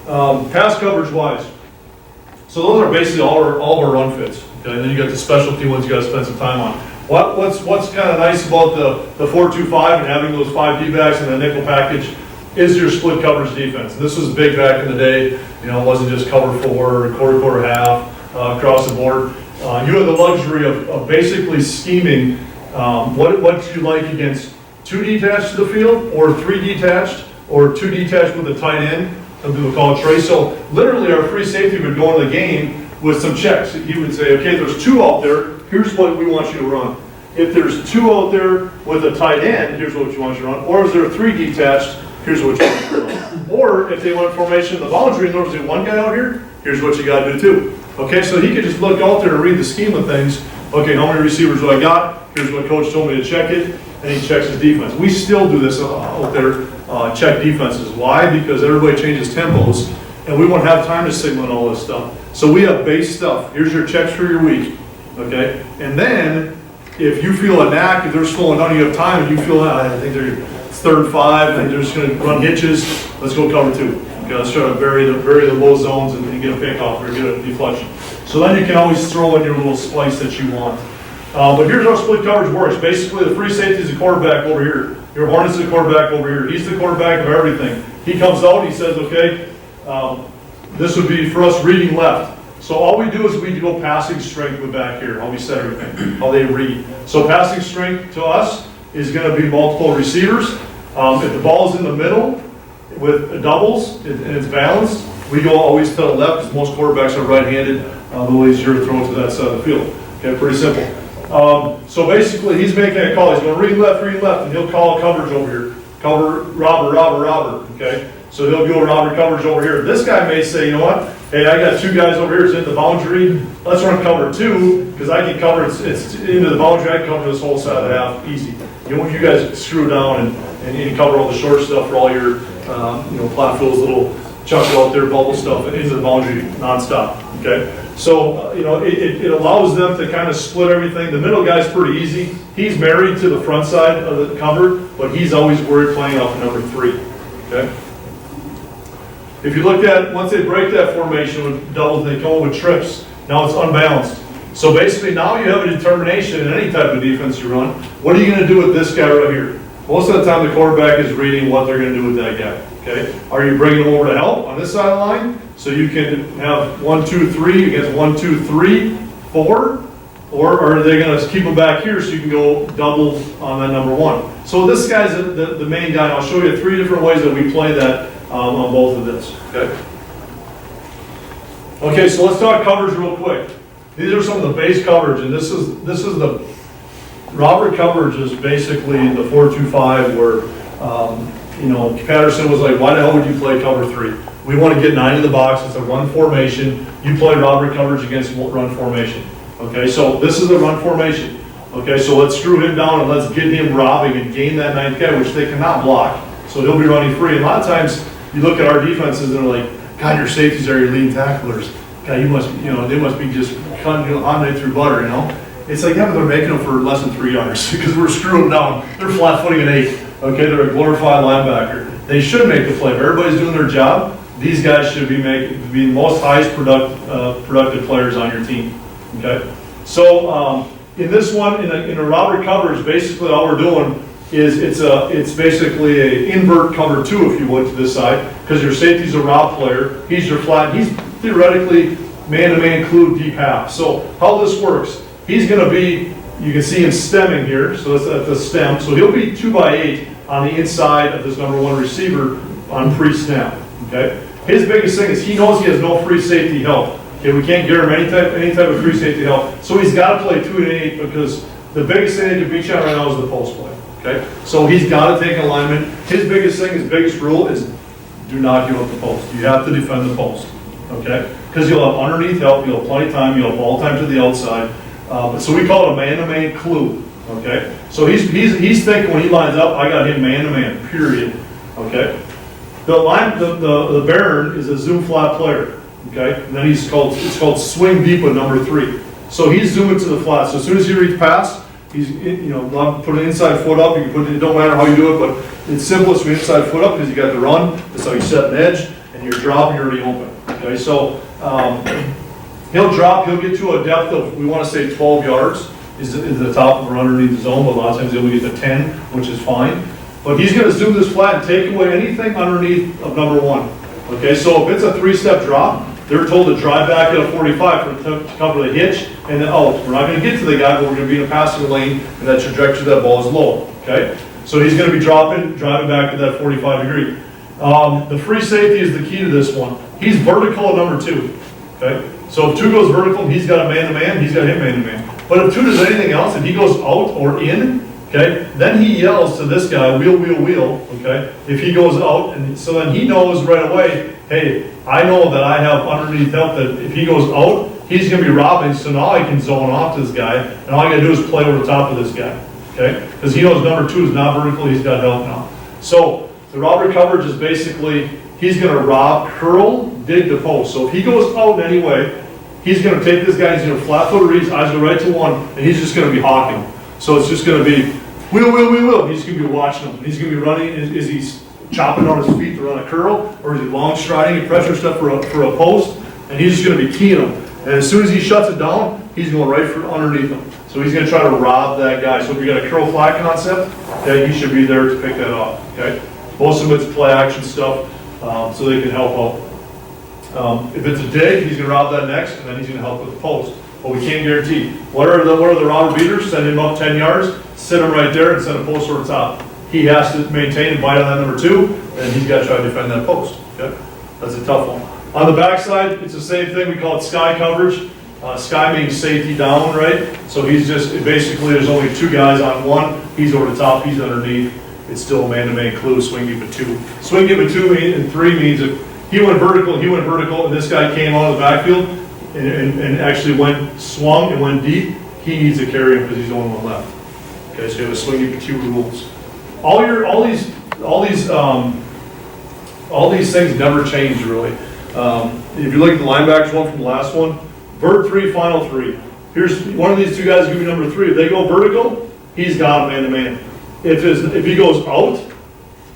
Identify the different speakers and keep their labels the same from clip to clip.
Speaker 1: Pass coverage wise. So those are basically all of our run fits. Okay? And then you got the specialty ones you got to spend some time on. What's kind of nice about the 4-2-5 and having those 5 D-backs and the nickel package is your split coverage defense. This was big back in the day. You know, it wasn't just cover 4 or quarter half across the board. You had the luxury of basically scheming what you like against 2 detached to the field, or 3 detached, or 2 detached with a tight end. Some people call it trace. So literally our free safety would go into the game with some checks. He would say, okay, there's 2 out there, here's what we want you to run. If there's 2 out there with a tight end, here's what you want you to run. Or if there are 3 detached, here's what you want you to run. Or if they want formation in the boundary and there's only 1 guy out here, here's what you got to do too. Okay, so he could just look out there and read the scheme of things. Okay, how many receivers do I got? Here's what coach told me to check it, and he checks his defense. We still do this out there, check defenses. Why? Because everybody changes tempos, and we won't have time to signal and all this stuff. So we have base stuff. Here's your checks for your week, okay? And then, if you feel a knack, if they're slowing down, you have time, and you feel, I think it's 3rd and 5, and they're just going to run hitches, let's go cover 2. Okay, let's try to bury the low zones and get a pick off or get a deflection. So then you can always throw in your little splice that you want. But here's how split coverage works. Basically, the free safety is the quarterback over here. Your Hornets is the quarterback over here. He's the quarterback of everything. He comes out, he says, okay, this would be for us reading left. So all we do is we go passing strength with back here, how we set everything, how they read. So passing strength to us is going to be multiple receivers. If the ball is in the middle with doubles and it's balanced, we go always to the left because most quarterbacks are right-handed. A little easier to throw to that side of the field. Okay, pretty simple. So basically, he's making a call. He's going read left, and he'll call coverage over here. Cover, robber, okay? So he'll go robber coverage over here. This guy may say, you know what? Hey, I got 2 guys over here. It's in the boundary. Let's run cover 2 because I can cover it's into the boundary. I can cover this whole side of the half easy. You know, you guys screw down and cover all the short stuff for all your plot fills, little chuck out there, bubble stuff into the boundary nonstop. Okay, so it allows them to kind of split everything. The middle guy's pretty easy. He's married to the front side of the cover, but he's always worried playing off number 3. Okay. If you look at once they break that formation with doubles, they come with trips. Now it's unbalanced. So basically, now you have a determination in any type of defense you run. What are you going to do with this guy right here? Most of the time, the quarterback is reading what they're going to do with that guy. Okay, are you bringing him over to help on this side of the line so you can have 1, 2, 3 against 1, 2, 3, 4, or are they going to keep him back here so you can go double on that number 1? So this guy's the main guy. I'll show you 3 different ways that we play that on both of this. Okay, so let's talk coverage real quick. These are some of the base coverage, and this is the Robert coverage is basically the 4-2-5 where. Patterson was like, why the hell would you play cover 3? We want to get 9 in the box. It's a run formation. You play robbery coverage against run formation. Okay, so this is a run formation. Okay, so let's screw him down and let's get him robbing and gain that 9th guy, which they cannot block. So he'll be running free. And a lot of times you look at our defenses and they're like, God, your safeties are your lead tacklers. God, they must be just cutting omelet through butter, It's like, yeah, but they're making them for less than 3 yards because we're screwing them down. They're flat footing an 8. Okay, they're a glorified linebacker. They should make the play. If everybody's doing their job, these guys should be the most highest productive players on your team. Okay, so in this one, in a robbery coverage, basically all we're doing is it's basically a invert cover 2, if you would, to this side, because your safety's a rob player. He's your flat. He's theoretically man-to-man clue deep half. So how this works? He's going to be. You can see him stemming here, so that's at the stem. So he'll be 2x8 on the inside of this number 1 receiver on pre-snap. Okay. His biggest thing is he knows he has no free safety help. Okay, we can't give him any type of free safety help. So he's got to play 2 and 8 because the biggest thing they can beat you on right now is the post play. Okay. So he's got to take alignment. His biggest thing, his biggest rule is do not give up the post. You have to defend the post. Okay. Because you'll have underneath help, you'll have plenty of time, you'll have ball time to the outside. So we call it a man-to-man clue, okay? So he's thinking when he lines up, I got him man-to-man, period, okay? The Baron is a zoom flat player, okay? And then it's called swing deep with number 3. So he's zooming to the flat. So as soon as he reads pass, he's put an inside foot up. You can put it. Don't matter how you do it, but it's simplest with inside foot up because you got the run. That's how you set an edge. And and you're dropping, you're already open. Okay, so he'll drop, he'll get to a depth of, we want to say 12 yards is the top or underneath the zone, but a lot of times he'll get to 10, which is fine. But he's going to zoom this flat and take away anything underneath of number 1. Okay, so if it's a 3-step drop, they're told to drive back at a 45 to cover the hitch and then out. We're not going to get to the guy, but we're going to be in a passing lane, and that trajectory of that ball is low. Okay, so he's going to be driving back at that 45 degree. The free safety is the key to this one. He's vertical at number 2. Okay, so if 2 goes vertical, he's got a man-to-man, he's got him man-to-man. But if 2 does anything else, if he goes out or in, okay, then he yells to this guy, wheel, wheel, wheel, okay, if he goes out, and so then he knows right away, hey, I know that I have underneath help that if he goes out, he's going to be robbing, so now I can zone off this guy, and all I got to do is play over the top of this guy, okay, because he knows number 2 is not vertical, he's got help now. So the robber coverage is basically, he's going to rob, curl, dig the post. So if he goes out anyway, he's going to take this guy, he's going to flat foot read, his eyes go right to 1, and he's just going to be hawking him. So it's just going to be wheel, wheel, wheel, wheel. He's going to be watching him. He's going to be running. Is he chopping on his feet to run a curl, or is he long striding and pressure stuff for a post? And he's just going to be keying him. And as soon as he shuts it down, he's going right for underneath him. So he's going to try to rob that guy. So if you got a curl flat concept, okay, he should be there to pick that up. Okay, most of it's play action stuff, so they can help out. If it's a dig, he's going to rob that next, and then he's going to help with the post. But we can't guarantee. What are the robber beaters? Send him up 10 yards, sit him right there, and send a post over the top. He has to maintain and bite on that number 2, and he's got to try to defend that post. Okay, that's a tough one. On the backside, it's the same thing. We call it sky coverage. Sky means safety down, right? So he's just basically there's only 2 guys on 1. He's over the top. He's underneath. It's still a man-to-man clue. Swing give it 2. Swing give it 2 and 3 means if he went vertical, and this guy came out of the backfield and actually swung and went deep, he needs to carry him because he's the only one left. Okay, so you have a swing give it 2 rules. All these things never change really. If you look at the linebackers one from the last one, vert 3, final 3. Here's one of these 2 guys give you number 3. If they go vertical, he's got him man-to-man. If he goes out,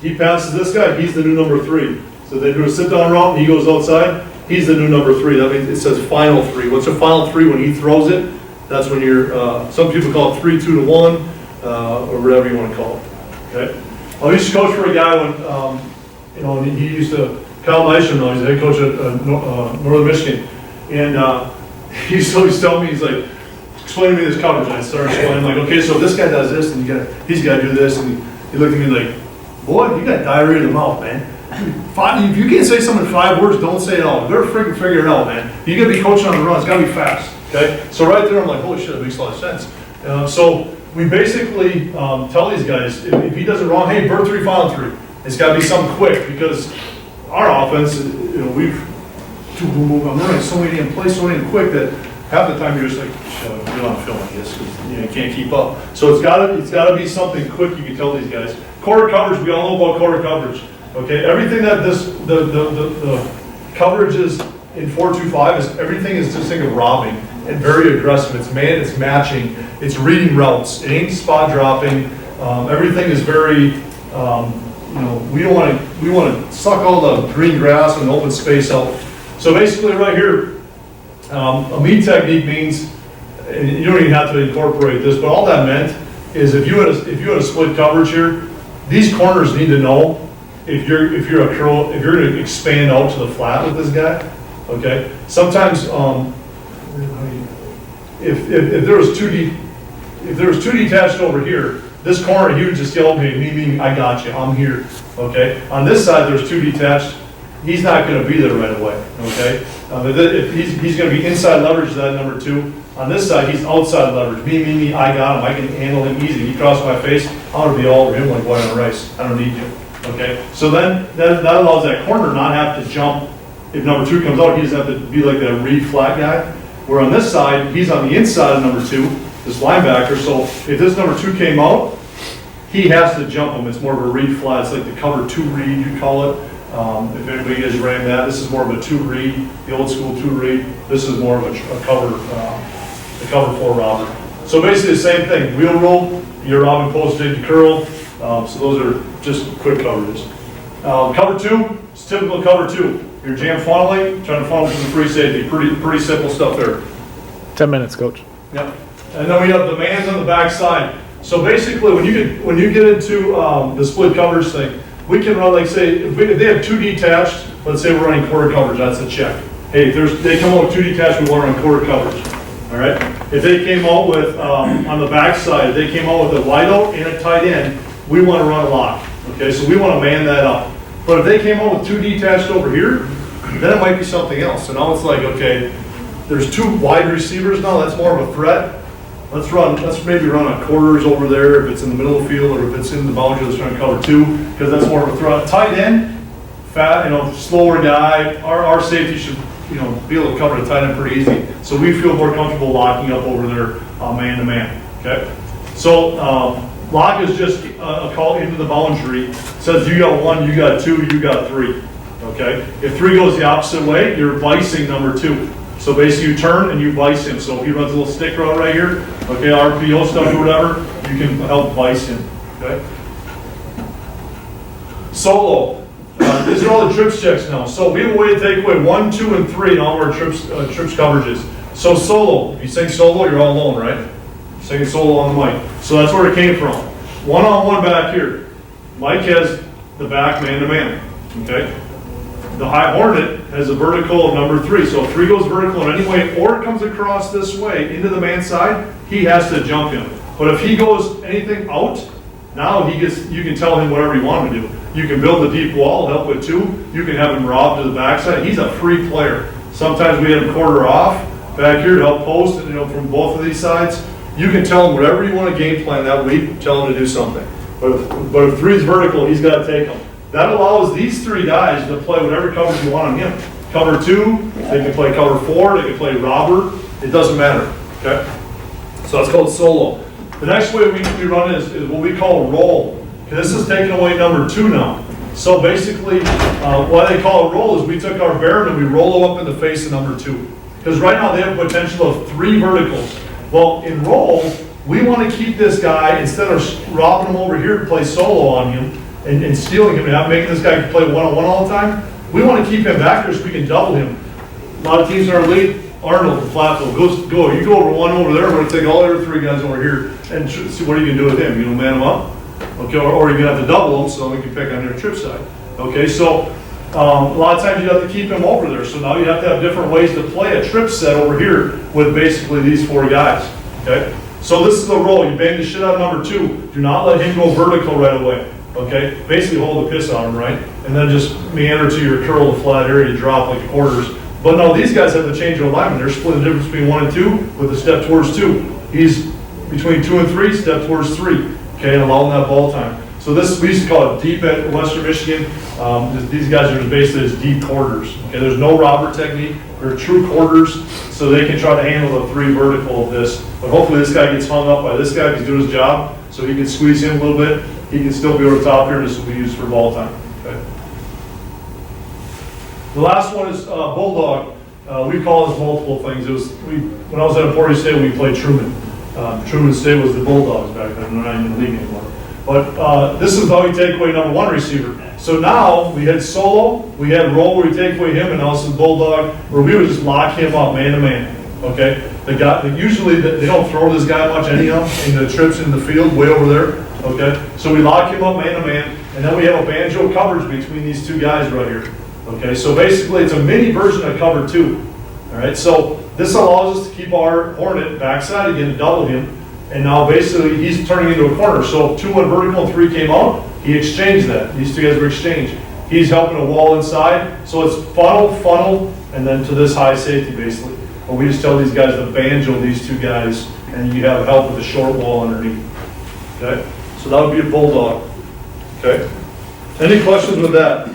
Speaker 1: he passes this guy, he's the new number 3. So they do a sit-down route, he goes outside, he's the new number 3. That means it says final 3. What's a final 3? When he throws it, that's when you're, some people call it 3, 2 to 1, or whatever you want to call it. Okay? I used to coach for a guy when, he used to, Kyle Neischer, he's the head coach at Northern Michigan. And he's always telling me, he's like, explain to me this coverage. And I started explaining, like, okay, so this guy does this, and he's got to do this. And he looked at me like, boy, you got diarrhea in the mouth, man. If you can't say something in 5 words, don't say it all. You better freaking figure it out, man. You got to be coaching on the run. It's got to be fast. Okay? So right there, I'm like, holy shit, that makes a lot of sense. So we basically tell these guys, if he does it wrong, hey, vert 3, final 3. It's got to be something quick because our offense, we've I'm running so many in place, so many quick that half the time you're just like, you're on film like this because you can't keep up. So it's got to be something quick. You can tell these guys. Quarter coverage, we all know about quarter coverage. Okay, everything that the coverage is in 4-2-5 is everything is just think of robbing and very aggressive. It's matching, it's reading routes. It ain't spot dropping. Everything is very. We want to suck all the green grass and open space out. So basically, right here, a meat technique means, and you don't even have to incorporate this, but all that meant is if you had a split coverage here, these corners need to know if you're going to expand out to the flat with this guy. Okay. Sometimes if there was two detached over here, this corner he would just yell at me, I got you, I'm here. Okay. On this side, there's 2 detached. He's not going to be there right away, okay? If he's going to be inside leverage that number 2. On this side, he's outside leverage. Me, I got him. I can handle him easy. He crosses my face, I'm going to be all over him like white on rice. I don't need you, okay? So then that allows that corner not have to jump. If number 2 comes out, he doesn't have to be like that read flat guy. Where on this side, he's on the inside of number 2, this linebacker. So if this number 2 came out, he has to jump him. It's more of a read flat. It's like the cover 2 read, you call it. If anybody has ran that, this is more of a 2 read, the old school 2 read. This is more of a cover 4 robber. So basically the same thing. Wheel roll, you're robbing post dig to curl. So those are just quick coverages. Cover 2 is typical cover 2. You're jam funneling, trying to funnel to the free safety. Pretty simple stuff there.
Speaker 2: 10 minutes, coach.
Speaker 1: Yep. And then we have the mans on the back side. So basically, when you get into the split coverage thing, we can run, like, say, if they have two detached, let's say we're running quarter coverage, that's a check. Hey, if they come out with two detached, we want to run quarter coverage. All right. If they came out with on the back side, if they came out with a wide out and a tight end, we want to run a lock. Okay, so we want to man that up. But if they came out with two detached over here, then it might be something else. So now it's like, okay, there's two wide receivers now. That's more of a threat. Let's maybe run a quarters over there if it's in the middle of the field, or if it's in the boundary that's trying to cover two, because that's more of a threat. Tight end, fat, slower guy. Our safety should, be able to cover the tight end pretty easy. So we feel more comfortable locking up over there, man to man. Okay. So lock is just a call into the boundary. It says you got one, you got two, you got three. Okay. If three goes the opposite way, you're vicing number two. So basically you turn and you vice him. So if he runs a little stick route right here, okay, RPO stuff or whatever, you can help vice him. Okay. Solo. These are all the trips checks now. So we have a way to take away 1, 2, and 3 in all of our trips coverages. So solo, if you sing solo, you're all alone, right? Singing solo on the mic. So that's where it came from. One-on-one back here. Mike has the back man-to-man, okay? The high Hornet has a vertical of number 3. So if 3 goes vertical in any way, or it comes across this way into the man side, he has to jump him. But if he goes anything out, now you can tell him whatever you want him to do. You can build a deep wall, help with 2. You can have him rob to the backside. He's a free player. Sometimes we have him quarter off back here to help post, from both of these sides. You can tell him whatever you want to game plan that week, tell him to do something. But if 3 is vertical, he's got to take them. That allows these 3 guys to play whatever coverage you want on him. Cover 2, they can play cover 4, they can play robber. It doesn't matter, okay? So that's called solo. The next way we run is what we call a roll. Okay, this is taking away number 2 now. So basically, what they call a roll is we took our bear and we roll him up in the face of number 2. Because right now they have a potential of 3 verticals. Well, in roll, we want to keep this guy, instead of robbing him over here to play solo on him and stealing him and not making this guy play one-on-one all the time, we want to keep him back there so we can double him. A lot of teams in our league, Arnold, the Flatfield, go. You go over one over there, we're going to take all the other 3 guys over here and see what are you going to do with him. You going to man him up? Okay, or you're going to have to double them so we can pick on your trip side. Okay, so a lot of times you have to keep him over there. So now you have to have different ways to play a trip set over here with basically these 4 guys. Okay, so this is the roll. You bang the shit out of number 2. Do not let him go vertical right away. Okay, basically hold the piss on him, right? And then just meander to your curl to flat area to drop like quarters. But no, these guys have to change their alignment. They're splitting the difference between 1 and 2 with a step towards 2. He's between 2 and 3, step towards 3. Okay, and allowing that ball time. So this, we used to call it deep at Western Michigan. These guys are basically as deep quarters. Okay, there's no robber technique. They're true quarters, so they can try to handle the 3 vertical of this. But hopefully this guy gets hung up by this guy if he's doing his job, so he can squeeze him a little bit. He can still be over the top here, and this will be used for ball time. Okay. The last one is Bulldog. We call this multiple things. When I was at Emporia State, we played Truman. Truman State was the Bulldogs back then. They're not even in the league anymore. But this is how we take away number 1 receiver. So now we had solo, we had roll where we take away him, and now this is Bulldog where we would just lock him up man to man. Okay, usually they don't throw this guy much anyhow in the trips in the field way over there. Okay, so we lock him up man to man, and then we have a banjo coverage between these 2 guys right here. Okay, so basically it's a mini version of cover 2. All right, so this allows us to keep our Hornet backside again to double him. And now basically he's turning into a corner. So if 2 went vertical and 3 came out, he exchanged that. These 2 guys were exchanged. He's helping a wall inside. So it's funnel, and then to this high safety basically. But we just tell these guys to banjo these 2 guys, and you have help with the short wall underneath. Okay? So that would be a Bulldog. Okay? Any questions with that?